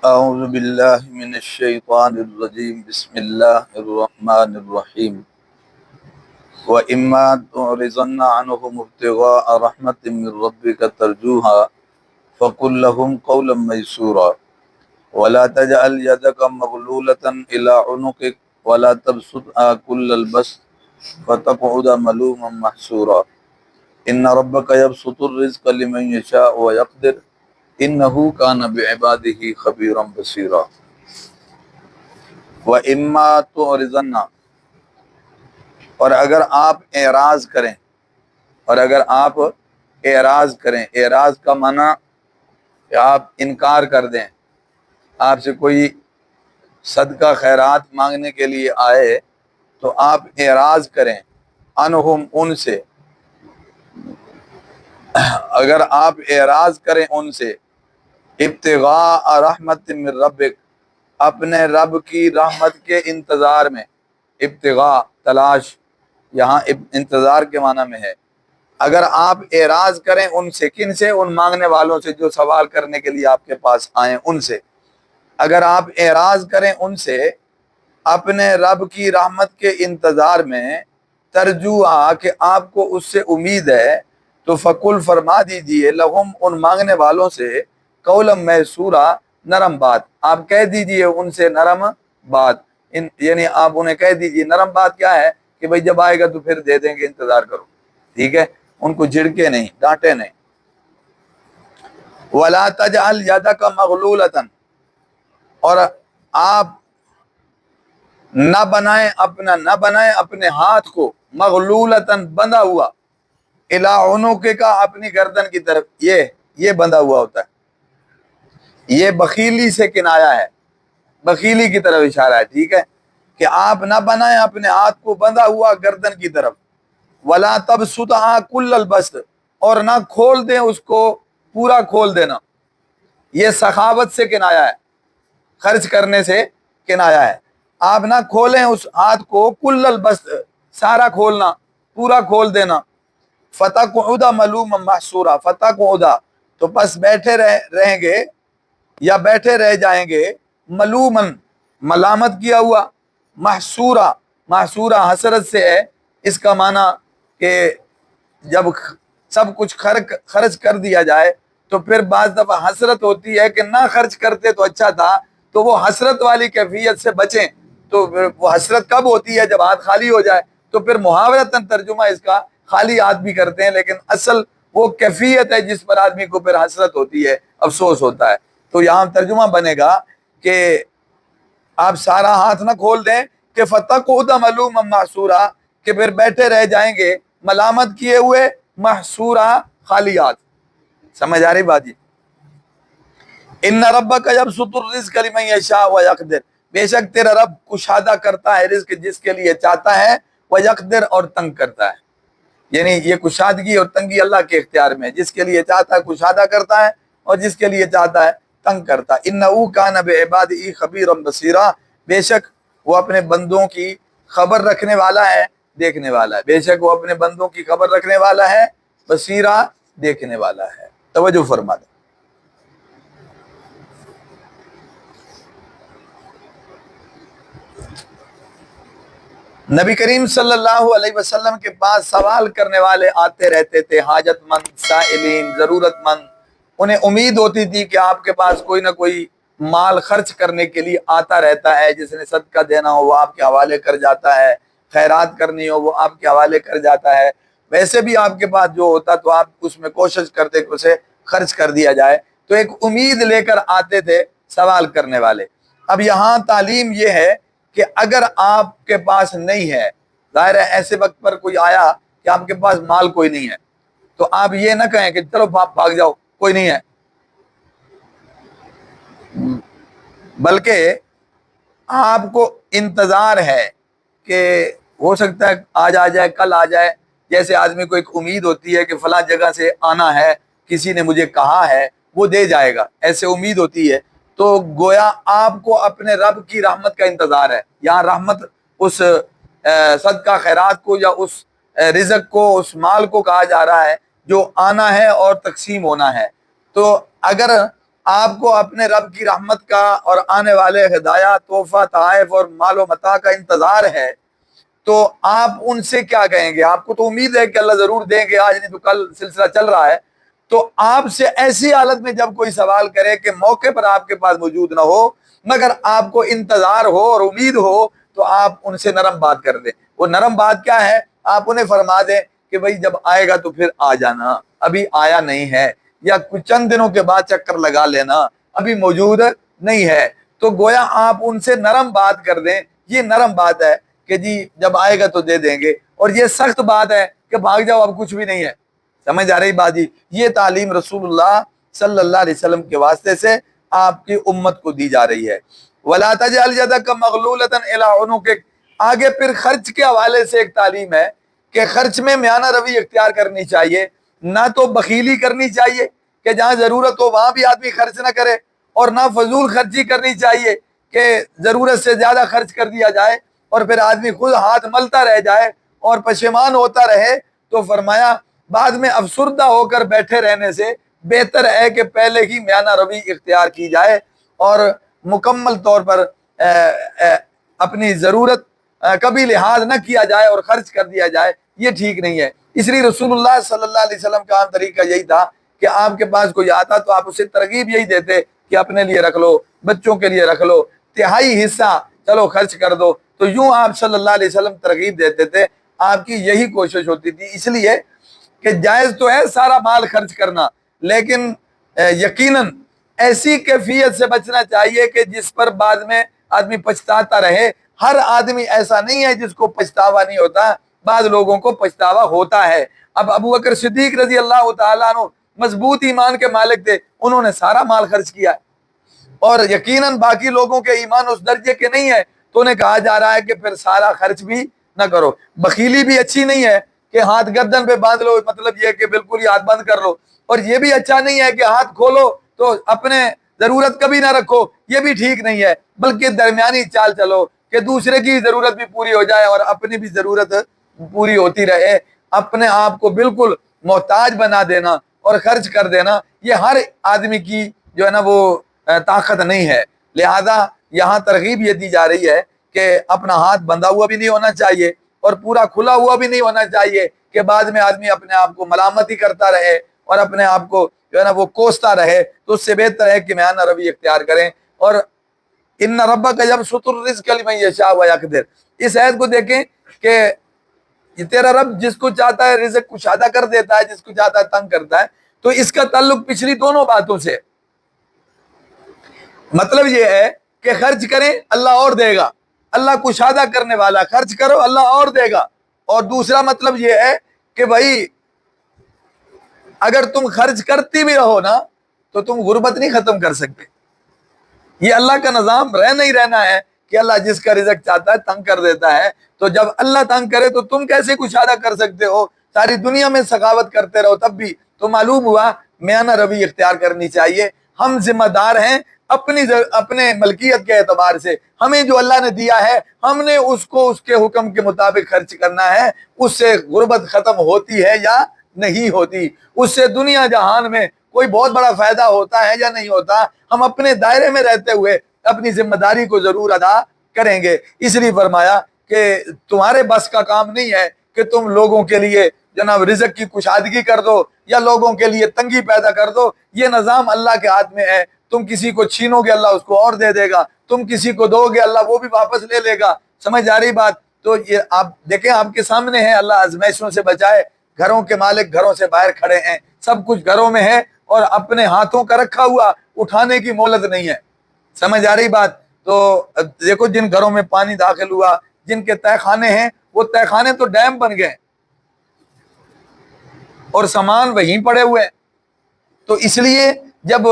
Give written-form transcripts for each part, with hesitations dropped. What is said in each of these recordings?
اعوذ باللہ من الشیطان الرجیم بسم اللہ الرحمن الرحیم وَإِمَّا تُعْرِضَنَّ عَنْهُمُ ابْتِغَاءَ رَحْمَةٍ مِّن رَّبِّكَ تَرْجُوهَا فَقُل لَّهُمْ قَوْلًا مَّيْسُورًا وَلَا تَجْعَلْ يَدَكَ مَغْلُولَةً إِلَىٰ عُنُقِكَ وَلَا تَبْسُطْهَا كُلَّ الْبَسْطِ فَتَقْعُدَ مَلُومًا مَّحْسُورًا إِنَّ رَبَّكَ يَبْسُطُ الرِّزْقَ لِمَن يَشَاءُ وَيَقْدِرُ إِنَّهُ كَانَ بِعِبَادِهِ خَبِيرًا بَصِيرًا وَإِمَّا تُعْرِضَنَّ، اور اگر آپ اعراض کریں، اعراض کا معنی کہ آپ انکار کر دیں، آپ سے کوئی صدقہ خیرات مانگنے کے لیے آئے تو آپ اعراض کریں، انہم، ان سے، اگر آپ اعراض کریں ان سے، ابتغاء رحمت من ربک، اپنے رب کی رحمت کے انتظار میں، ابتغاء تلاش، یہاں انتظار کے معنی میں ہے، اگر آپ اعراض کریں ان سے، کن سے؟ ان مانگنے والوں سے جو سوال کرنے کے لیے آپ کے پاس آئیں، ان سے اگر آپ اعراض کریں ان سے اپنے رب کی رحمت کے انتظار میں، ترجوہا، کہ آپ کو اس سے امید ہے، تو فقل، فرما دیجئے، لہم، ان مانگنے والوں سے، قولا میسورا، نرم بات، آپ کہہ دیجئے ان سے نرم بات، یعنی آپ انہیں کہہ دیجئے نرم بات کیا ہے کہ بھئی جب آئے گا تو پھر دے دیں گے، انتظار کرو، ٹھیک ہے، ان کو جھڑکے نہیں، ڈانٹے نہیں۔ وَلَا تَجْعَلْ يَدَكَ مَغْلُولَةً، اور آپ نہ بنائیں اپنے ہاتھ کو، مغلولتاً، بندھا ہوا، الی عنقک، کا اپنی گردن کی طرف، یہ بندھا ہوا ہوتا ہے، یہ بخیلی سے کنایا ہے، بخیلی کی طرف اشارہ ہے، ٹھیک ہے، کہ آپ نہ بنائیں اپنے ہاتھ کو بندھا ہوا گردن کی طرف، ولا تبسطھا کل البسط، اور نہ کھول دیں اس کو پورا کھول دینا، یہ سخاوت سے کنایا ہے، خرچ کرنے سے کنایا ہے، آپ نہ کھولیں اس ہاتھ کو، کل البسط، سارا کھولنا، پورا کھول دینا، فتقعد ملوما محسورا، فتقعد، تو پس بیٹھے رہیں گے یا بیٹھے رہ جائیں گے، ملومن، ملامت کیا ہوا، محسورا حسرت سے ہے، اس کا معنی کہ جب سب کچھ خرچ کر دیا جائے تو پھر بعض دفعہ حسرت ہوتی ہے کہ نہ خرچ کرتے تو اچھا تھا، تو وہ حسرت والی کیفیت سے بچیں۔ تو وہ حسرت کب ہوتی ہے؟ جب ہاتھ خالی ہو جائے، تو پھر محاورتاً ترجمہ اس کا خالی ہاتھ بھی کرتے ہیں، لیکن اصل وہ کیفیت ہے جس پر آدمی کو پھر حسرت ہوتی ہے، افسوس ہوتا ہے۔ تو یہاں ترجمہ بنے گا کہ آپ سارا ہاتھ نہ کھول دیں، کہ فتقعد ملوما محسورا، کہ پھر بیٹھے رہ جائیں گے ملامت کیے ہوئے، محسورا، خالی ہاتھ۔ سمجھ آ رہی بات جی؟ ان ربک یبسط الرزق لمن یشاء ویقدر، بے شک تیرا رب کشادہ کرتا ہے رزق جس کے لیے چاہتا ہے، ویقدر، اور تنگ کرتا ہے، یعنی یہ کشادگی اور تنگی اللہ کے اختیار میں ہے، جس کے لیے چاہتا ہے کشادہ کرتا ہے، اور جس کے لیے چاہتا ہے تنگ کرتا ہے۔ انہ کان بعبادہ خبیرا بصیرا، بے شک وہ اپنے بندوں کی خبر رکھنے والا ہے، دیکھنے والا ہے، بے شک وہ اپنے بندوں کی خبر رکھنے والا ہے، بصیرا، دیکھنے والا ہے۔ توجہ فرما دیں۔ نبی کریم صلی اللہ علیہ وسلم کے پاس سوال کرنے والے آتے رہتے تھے، حاجت مند، سائلین، ضرورت مند، انہیں امید ہوتی تھی کہ آپ کے پاس کوئی نہ کوئی مال خرچ کرنے کے لیے آتا رہتا ہے، جس نے صدقہ دینا ہو وہ آپ کے حوالے کر جاتا ہے، خیرات کرنی ہو وہ آپ کے حوالے کر جاتا ہے، ویسے بھی آپ کے پاس جو ہوتا تو آپ اس میں کوشش کرتے کہ اسے خرچ کر دیا جائے، تو ایک امید لے کر آتے تھے سوال کرنے والے۔ اب یہاں تعلیم یہ ہے کہ اگر آپ کے پاس نہیں ہے، ظاہر ہے ایسے وقت پر کوئی آیا کہ آپ کے پاس مال کوئی نہیں ہے، تو آپ یہ نہ کہیں کہ چلو آپ بھاگ جاؤ، کوئی نہیں ہے، بلکہ آپ کو انتظار ہے کہ ہو سکتا ہے آج آ جائے، کل آ جائے، جیسے آدمی کو ایک امید ہوتی ہے کہ فلاں جگہ سے آنا ہے، کسی نے مجھے کہا ہے وہ دے جائے گا، ایسے امید ہوتی ہے، تو گویا آپ کو اپنے رب کی رحمت کا انتظار ہے۔ یہاں رحمت اس صدقہ خیرات کو یا اس رزق کو، اس مال کو کہا جا رہا ہے جو آنا ہے اور تقسیم ہونا ہے۔ تو اگر آپ کو اپنے رب کی رحمت کا اور آنے والے ہدایات، تحفہ، تحائف اور مال و متاع کا انتظار ہے، تو آپ ان سے کیا کہیں گے؟ آپ کو تو امید ہے کہ اللہ ضرور دیں گے، آج نہیں تو کل سلسلہ چل رہا ہے، تو آپ سے ایسی حالت میں جب کوئی سوال کرے کہ موقع پر آپ کے پاس موجود نہ ہو مگر آپ کو انتظار ہو اور امید ہو، تو آپ ان سے نرم بات کر دیں۔ وہ نرم بات کیا ہے؟ آپ انہیں فرما دیں کہ بھئی جب آئے گا تو پھر آ جانا، ابھی آیا نہیں ہے، یا کچھ چند دنوں کے بعد چکر لگا لینا، ابھی موجود نہیں ہے۔ تو گویا آپ ان سے نرم بات کر دیں، یہ نرم بات ہے کہ جی جب آئے گا تو دے دیں گے، اور یہ سخت بات ہے کہ بھاگ جاؤ اب کچھ بھی نہیں ہے۔ سمجھ آ رہی بات جی؟ یہ تعلیم رسول اللہ صلی اللہ علیہ وسلم کے واسطے سے آپ کی امت کو دی جا رہی ہے۔ وَلَا تَجْعَلْ يَدَكَ مَغْلُولَةً إِلَىٰ عُنُقِكَ، آگے پھر خرچ کے حوالے سے ایک تعلیم ہے کہ خرچ میں میانہ روی اختیار کرنی چاہیے، نہ تو بخیلی کرنی چاہیے کہ جہاں ضرورت ہو وہاں بھی آدمی خرچ نہ کرے، اور نہ فضول خرچی کرنی چاہیے کہ ضرورت سے زیادہ خرچ کر دیا جائے اور پھر آدمی خود ہاتھ ملتا رہ جائے اور پشیمان ہوتا رہے۔ تو فرمایا بعد میں افسردہ ہو کر بیٹھے رہنے سے بہتر ہے کہ پہلے ہی میانہ روی اختیار کی جائے اور مکمل طور پر اپنی ضرورت کبھی لحاظ نہ کیا جائے اور خرچ کر دیا جائے، یہ ٹھیک نہیں ہے۔ اس لیے رسول اللہ صلی اللہ علیہ وسلم کا عام طریقہ یہی تھا کہ آپ کے پاس کوئی آتا تو آپ اسے ترغیب یہی دیتے کہ اپنے لیے رکھ لو، بچوں کے لیے رکھ لو، تہائی حصہ چلو خرچ کر دو۔ تو یوں آپ صلی اللہ علیہ وسلم ترغیب دیتے تھے، آپ کی یہی کوشش ہوتی تھی۔ اس لیے کہ جائز تو ہے سارا مال خرچ کرنا، لیکن یقیناً ایسی کیفیت سے بچنا چاہیے کہ جس پر بعد میں آدمی پچھتاتا رہے۔ ہر آدمی ایسا نہیں ہے جس کو پچھتاوا نہیں ہوتا، بعض لوگوں کو پچھتاوا ہوتا ہے۔ اب ابو بکر صدیق رضی اللہ تعالیٰ عنہ مضبوط ایمان کے مالک تھے، انہوں نے سارا مال خرچ کیا، اور یقیناً باقی لوگوں کے ایمان اس درجے کے نہیں ہے، تو انہیں کہا جا رہا ہے کہ پھر سارا خرچ بھی نہ کرو۔ بخیلی بھی اچھی نہیں ہے کہ ہاتھ گردن پہ باندھ لو، مطلب یہ کہ بالکل ہی ہاتھ بند کر لو، اور یہ بھی اچھا نہیں ہے کہ ہاتھ کھولو تو اپنے ضرورت کبھی نہ رکھو، یہ بھی ٹھیک نہیں ہے، بلکہ درمیانی چال چلو کہ دوسرے کی ضرورت بھی پوری ہو جائے اور اپنی بھی ضرورت پوری ہوتی رہے۔ اپنے آپ کو بالکل محتاج بنا دینا اور خرچ کر دینا، یہ ہر آدمی کی جو ہے نا وہ طاقت نہیں ہے۔ لہذا یہاں ترغیب یہ دی جا رہی ہے کہ اپنا ہاتھ بندھا ہوا بھی نہیں ہونا چاہیے اور پورا کھلا ہوا بھی نہیں ہونا چاہیے کہ بعد میں آدمی اپنے آپ کو ملامت ہی کرتا رہے اور اپنے آپ کو جو ہے نا وہ کوستا رہے۔ تو اس سے بہتر ہے کہ میانہ روی اختیار کریں۔ اور ان ربک یبسط الرزق لمن یشاء ویقدر، اس آیت کو دیکھیں کہ یہ تیرا رب جس کو چاہتا ہے رزق کشادہ کر دیتا ہے، جس کو چاہتا ہے تنگ کرتا ہے۔ تو اس کا تعلق پچھلی دونوں باتوں سے، مطلب یہ ہے کہ خرچ کریں اللہ اور دے گا، اللہ کشادہ کرنے والا، خرچ کرو اللہ اور دے گا۔ اور دوسرا مطلب یہ ہے کہ بھائی اگر تم خرچ کرتی بھی رہو نا تو تم غربت نہیں ختم کر سکتے۔ یہ اللہ کا نظام رہنا ہی رہنا ہے کہ اللہ جس کا رزق چاہتا ہے تنگ کر دیتا ہے۔ تو جب اللہ تنگ کرے تو تم کیسے کشادہ کر سکتے ہو؟ ساری دنیا میں سخاوت کرتے رہو تب بھی۔ تو معلوم ہوا میانہ روی اختیار کرنی چاہیے۔ ہم ذمہ دار ہیں اپنے ملکیت کے اعتبار سے، ہمیں جو اللہ نے دیا ہے ہم نے اس کو اس کے حکم کے مطابق خرچ کرنا ہے۔ اس سے غربت ختم ہوتی ہے یا نہیں ہوتی، اس سے دنیا جہان میں کوئی بہت بڑا فائدہ ہوتا ہے یا نہیں ہوتا، ہم اپنے دائرے میں رہتے ہوئے اپنی ذمہ داری کو ضرور ادا کریں گے۔ اس لیے فرمایا کہ تمہارے بس کا کام نہیں ہے کہ تم لوگوں کے لیے جناب رزق کی کشادگی کر دو یا لوگوں کے لیے تنگی پیدا کر دو۔ یہ نظام اللہ کے ہاتھ میں ہے، تم کسی کو چھینو گے اللہ اس کو اور دے دے گا، تم کسی کو دو گے اللہ وہ بھی واپس لے لے گا۔ سمجھ آ رہی بات؟ تو یہ آپ دیکھیں آپ کے سامنے ہے، اللہ آزمائشوں سے بچائے۔ گھروں کے مالک گھروں سے باہر کھڑے ہیں، سب کچھ گھروں میں ہے اور اپنے ہاتھوں کا رکھا ہوا، اٹھانے کی مہلت نہیں ہے۔ سمجھ آ رہی بات؟ تو دیکھو جن گھروں میں پانی داخل ہوا، جن کے تہہ خانے ہیں، وہ تہہ خانے تو ڈیم بن گئے اور سامان وہیں پڑے ہوئے ہیں۔ تو اس لیے جب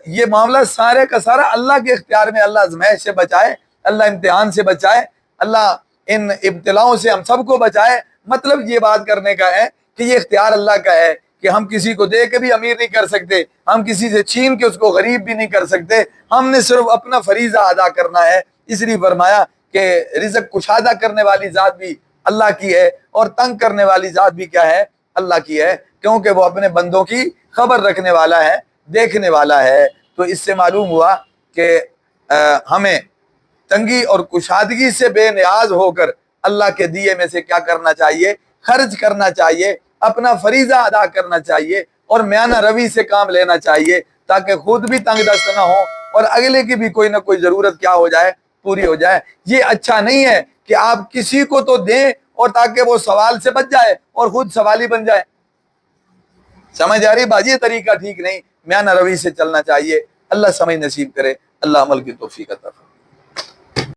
یہ معاملہ سارے کا سارا اللہ کے اختیار میں، اللہ آزمائش سے بچائے، اللہ امتحان سے بچائے، اللہ ان ابتلاؤں سے ہم سب کو بچائے۔ مطلب یہ بات کرنے کا ہے کہ یہ اختیار اللہ کا ہے کہ ہم کسی کو دے کے بھی امیر نہیں کر سکتے، ہم کسی سے چھین کے اس کو غریب بھی نہیں کر سکتے، ہم نے صرف اپنا فریضہ ادا کرنا ہے۔ اس لیے فرمایا کہ رزق کشادہ کرنے والی ذات بھی اللہ کی ہے اور تنگ کرنے والی ذات بھی کیا ہے؟ اللہ کی ہے، کیونکہ وہ اپنے بندوں کی خبر رکھنے والا ہے، دیکھنے والا ہے۔ تو اس سے معلوم ہوا کہ ہمیں تنگی اور کشادگی سے بے نیاز ہو کر اللہ کے دیے میں سے کیا کرنا چاہیے؟ خرچ کرنا چاہیے، اپنا فریضہ ادا کرنا چاہیے اور میانہ روی سے کام لینا چاہیے، تاکہ خود بھی تنگ دست نہ ہو اور اگلے کی بھی کوئی نہ کوئی ضرورت کیا ہو جائے؟ پوری ہو جائے۔ یہ اچھا نہیں ہے کہ آپ کسی کو تو دیں اور تاکہ وہ سوال سے بچ جائے اور خود سوالی بن جائے۔ سمجھ آ رہی بات؟ یہ طریقہ ٹھیک نہیں، میانہ روی سے چلنا چاہیے۔ اللہ سمجھ نصیب کرے، اللہ عمل کی توفیق عطا فرمائے۔